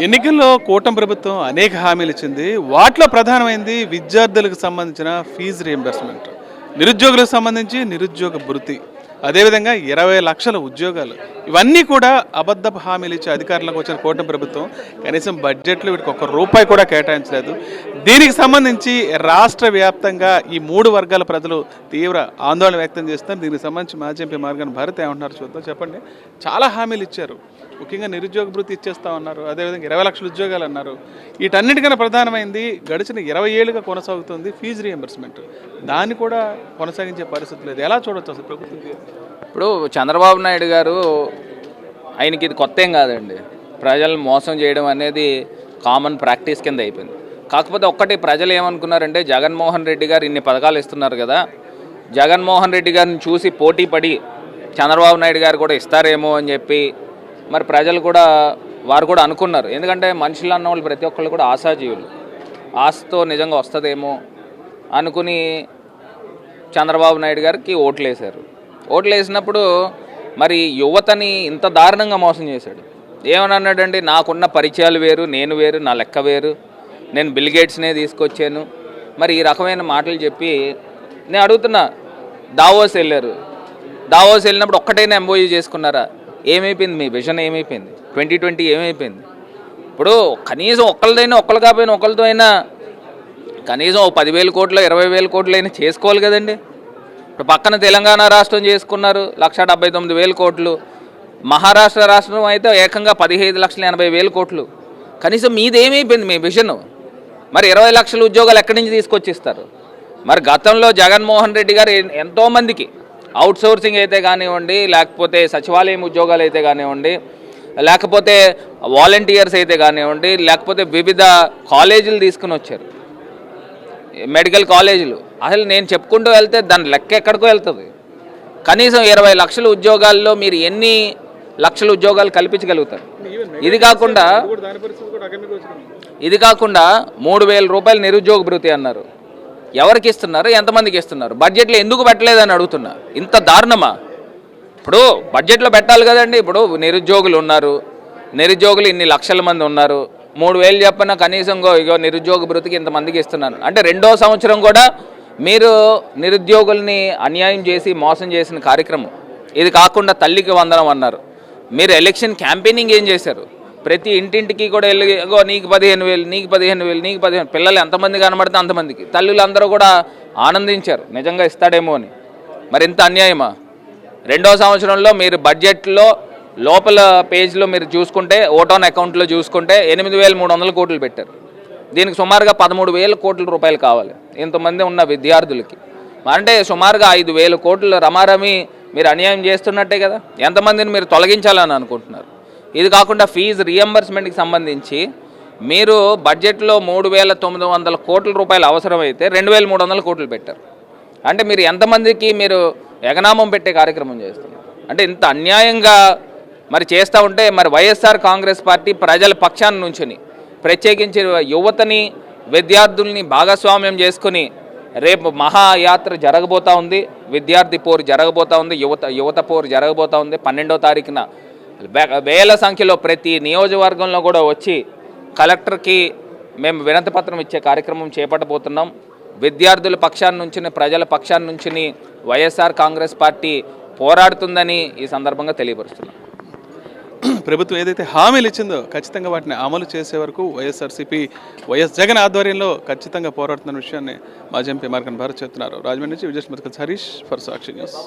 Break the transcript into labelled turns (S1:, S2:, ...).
S1: ఎన్నికల్లో కూటమి ప్రభుత్వం అనేక హామీలు ఇచ్చింది. వాటిలో ప్రధానమైంది విద్యార్థులకు సంబంధించిన ఫీజు రీయింబర్స్మెంట్, నిరుద్యోగులకు సంబంధించి నిరుద్యోగ భృతి, అదేవిధంగా 20 లక్షల ఉద్యోగాలు. ఇవన్నీ కూడా అబద్ధపు హామీలు ఇచ్చే అధికారంలోకి వచ్చిన కూటమి ప్రభుత్వం కనీసం బడ్జెట్లో వీటికి ₹1 కూడా కేటాయించలేదు. దీనికి సంబంధించి రాష్ట్ర వ్యాప్తంగా ఈ 3 వర్గాల ప్రజలు తీవ్ర ఆందోళన వ్యక్తం చేస్తున్నారు. దీనికి సంబంధించి మాజీ ఎంపీ మార్గాన్ భరత్ ఏమంటున్నారు చూద్దాం. చెప్పండి. చాలా హామీలు ఇచ్చారు, ముఖ్యంగా నిరుద్యోగ భృతి ఇచ్చేస్తామన్నారు, అదేవిధంగా 20 లక్షల ఉద్యోగాలు అన్నారు. వీటన్నిటికన్నా ప్రధానమైంది గడిచిన 20 ఏళ్ళుగా కొనసాగుతుంది ఫీజు రీయింబర్స్మెంట్. దాన్ని కూడా కొనసాగించే పరిస్థితి లేదు. ఎలా చూడొచ్చు అసలు ప్రభుత్వం?
S2: ఇప్పుడు చంద్రబాబు నాయుడు గారు ఆయనకి ఇది కొత్త ఏం కాదండి. ప్రజలను మోసం చేయడం అనేది కామన్ ప్రాక్టీస్ కింద అయిపోయింది. కాకపోతే ఒక్కటి ప్రజలు ఏమనుకున్నారంటే జగన్మోహన్ రెడ్డి గారు ఇన్ని పథకాలు ఇస్తున్నారు కదా, జగన్మోహన్ రెడ్డి గారిని చూసి పోటీ పడి చంద్రబాబు నాయుడు గారు కూడా ఇస్తారేమో అని చెప్పి మరి ప్రజలు కూడా వారు కూడా అనుకున్నారు. ఎందుకంటే మనుషులు అన్న వాళ్ళు ప్రతి ఒక్కళ్ళు కూడా ఆశాజీవులు, ఆశతో నిజంగా వస్తుందేమో అనుకుని చంద్రబాబు నాయుడు గారికి ఓట్లు వేశారు. ఓట్లు వేసినప్పుడు మరి యువతని ఇంత దారుణంగా మోసం చేశాడు. ఏమని అన్నాడండి, నాకున్న పరిచయాలు వేరు, నేను వేరు, నా లెక్క వేరు, నేను బిల్ గేట్స్నే తీసుకొచ్చాను, మరి ఈ రకమైన మాటలు చెప్పి నేను అడుగుతున్నా. దావోస్ వెళ్ళారు, దావోస్ వెళ్ళినప్పుడు ఒక్కటైనా ఎంఓయూ చేసుకున్నారా? ఏమైపోయింది మీ విజన్? ఏమైపోయింది 2020? ఏమైపోయింది? ఇప్పుడు కనీసం ఒక్కళ్ళు కాకపోయినా ఒకరితో అయినా కనీసం 10,000 కోట్లు 20,000 కోట్లు అయినా చేసుకోవాలి కదండి. ఇప్పుడు పక్కన తెలంగాణ రాష్ట్రం చేసుకున్నారు 1,79,000 కోట్లు, మహారాష్ట్ర రాష్ట్రం అయితే ఏకంగా 15,80,000 కోట్లు. కనీసం మీది ఏమైపోయింది మీ విజన్? మరి 20 లక్షల ఉద్యోగాలు ఎక్కడి నుంచి తీసుకొచ్చి ఇస్తారు? మరి గతంలో జగన్మోహన్ రెడ్డి గారు ఎంతోమందికి అవుట్సోర్సింగ్ అయితే కానివ్వండి, లేకపోతే సచివాలయం ఉద్యోగాలు అయితే కానివ్వండి, లేకపోతే వాలంటీర్స్ అయితే కానివ్వండి, లేకపోతే వివిధ కాలేజీలు తీసుకుని వచ్చారు, మెడికల్ కాలేజీలు. అసలు నేను చెప్పుకుంటూ వెళ్తే దాని లెక్క ఎక్కడికో వెళ్తుంది. కనీసం 20 లక్షల ఉద్యోగాల్లో మీరు ఎన్ని లక్షల ఉద్యోగాలు కల్పించగలుగుతారు? ఇది కాకుండా 3,000 రూపాయలు నిరుద్యోగ భృతి అన్నారు. ఎవరికి ఇస్తున్నారు? ఎంతమందికి ఇస్తున్నారు? బడ్జెట్లో ఎందుకు పెట్టలేదని అడుగుతున్నా. ఇంత దారుణమా? ఇప్పుడు బడ్జెట్లో పెట్టాలి కదండి. ఇప్పుడు నిరుద్యోగులు ఉన్నారు, నిరుద్యోగులు ఇన్ని లక్షల మంది ఉన్నారు, 3,000 చెప్పిన కనీసం ఇగో నిరుద్యోగ భృతికి ఇంతమందికి ఇస్తున్నాను అంటే 2వ సంవత్సరం కూడా మీరు నిరుద్యోగుల్ని అన్యాయం చేసి మోసం చేసిన కార్యక్రమం. ఇది కాకుండా తల్లికి వందనం అన్నారు. మీరు ఎలక్షన్ క్యాంపెయినింగ్ ఏం చేశారు? ప్రతి ఇంటింటికి కూడా వెళ్ళి నీకు 15,000, నీకు 15,000, నీకు 15,000, పిల్లలు ఎంతమంది కనబడితే అంతమందికి. తల్లులందరూ కూడా ఆనందించారు నిజంగా ఇస్తాడేమో అని. మరి ఇంత అన్యాయమా? 2వ సంవత్సరంలో మీరు బడ్జెట్లో లోపల పేజ్లో మీరు చూసుకుంటే, ఓటాన్ అకౌంట్లో చూసుకుంటే 8,300 కోట్లు పెట్టారు. దీనికి సుమారుగా 13,000 కోట్ల రూపాయలు కావాలి ఇంతమంది ఉన్న విద్యార్థులకి. అంటే సుమారుగా 5,000 కోట్లు రమారమి మీరు అన్యాయం చేస్తున్నట్టే కదా. ఎంతమందిని మీరు తొలగించాలని అనుకుంటున్నారు? ఇది కాకుండా ఫీజు రీఎంబర్స్మెంట్కి సంబంధించి మీరు బడ్జెట్లో 3,900 కోట్ల రూపాయలు అవసరమైతే 2,300 కోట్లు పెట్టారు. అంటే మీరు ఎంతమందికి మీరు ఎగనామం పెట్టే కార్యక్రమం చేస్తున్నారు? అంటే ఇంత అన్యాయంగా మరి చేస్తూ ఉంటే మరి వైఎస్ఆర్ కాంగ్రెస్ పార్టీ ప్రజల పక్షాన్ని నుంచుని ప్రత్యేకించి యువతని విద్యార్థుల్ని భాగస్వామ్యం చేసుకుని రేపు మహాయాత్ర జరగబోతూ ఉంది, విద్యార్థి పోరు జరగబోతూ ఉంది, యువత పోరు జరగబోతూ ఉంది. 12వ తారీఖున వేల సంఖ్యలో ప్రతి నియోజకవర్గంలో కూడా వచ్చి కలెక్టర్కి మేము వినతి పత్రం ఇచ్చే కార్యక్రమం చేపట్టబోతున్నాం. విద్యార్థుల పక్షాన్ని నుంచి, ప్రజల పక్షాన్ని నుంచి వైఎస్ఆర్ కాంగ్రెస్ పార్టీ పోరాడుతుందని ఈ సందర్భంగా తెలియపరుస్తున్నాం.
S1: ప్రభుత్వం ఏదైతే హామీలు ఇచ్చిందో ఖచ్చితంగా వాటిని అమలు చేసే వరకు వైఎస్ఆర్సీపీ వైఎస్ జగన్ ఆధ్వర్యంలో ఖచ్చితంగా పోరాడుతున్న విషయాన్ని మాజీ ఎంపీ మార్గాన్ భరత్ చెప్తున్నారు. రాజమండ్రి నుంచి Vijay Harish for Sakshi news.